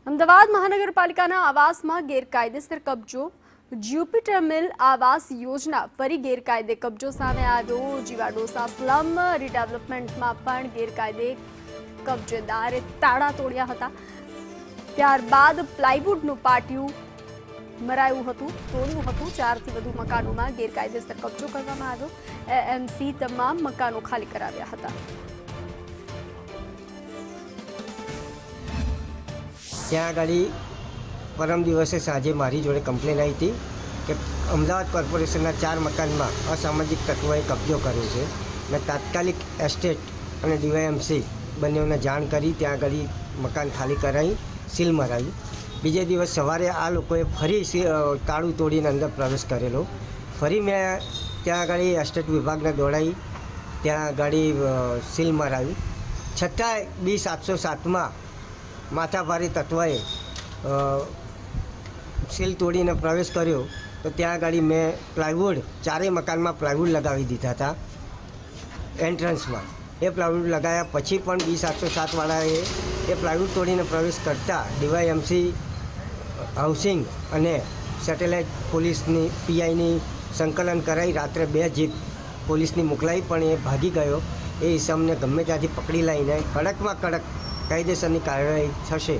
અમદાવાદ મહાનગરપાલિકાના આવાસમાં ગેરકાયદેસર કબજો। જ્યુપિટર મિલ આવાસ યોજના ફરી ગેરકાયદે કબજો સામે આવ્યો। જીવાડોસા સ્લમ રીડેવલપમેન્ટમાં પણ ગેરકાયદે કબજેદારે તાળા તોડ્યા હતા। ત્યારબાદ પ્લાયવુડનું પાટિયું મરાયું હતું, તોડ્યું હતું। 4 થી વધુ મકાનોમાં ગેરકાયદેસર કબજો કરવામાં આવ્યો। એએમસી તમામ મકાનો ખાલી કરાવ્યા હતા। ત્યાં આગળ પરમ દિવસે સાંજે મારી જોડે કમ્પ્લેન આવી હતી કે અમદાવાદ કોર્પોરેશનના 4 મકાનમાં અસામાજિક તત્વોએ કબજો કર્યો છે। મેં તાત્કાલિક એસ્ટેટ અને ડીવાયએમસી બંનેઓને જાણ કરી ત્યાં આગળ મકાન ખાલી કરાવી સીલ મરાવી। બીજે દિવસ સવારે આ લોકોએ ફરી તાળું તોડીને અંદર પ્રવેશ કરેલો। ફરી મેં ત્યાં આગળ એસ્ટેટ વિભાગને દોડાવી ત્યાં આગળ સીલ મરાવી। છતાંય બી 707માં માથાભારી તત્વએ સીલ તોડીને પ્રવેશ કર્યો તો ત્યાં આગળ મેં પ્લાયવુડ 4 મકાનમાં પ્લાયવુડ લગાવી દીધા હતા એન્ટ્રન્સમાં। એ પ્લાયવુડ લગાવ્યા પછી પણ બી 707વાળાએ એ પ્લાયવુડ તોડીને પ્રવેશ કરતાં ડીવાયએમસી હાઉસિંગ અને સેટેલાઇટ પોલીસની પીઆઈની સંકલન કરાવી રાત્રે 2 જીપ પોલીસની મોકલાવી પણ એ ભાગી ગયો। એ ઇસમને ગમે ત્યાંથી પકડી લઈને કડકમાં કડક કાયદેસરની કાર્યવાહી થશે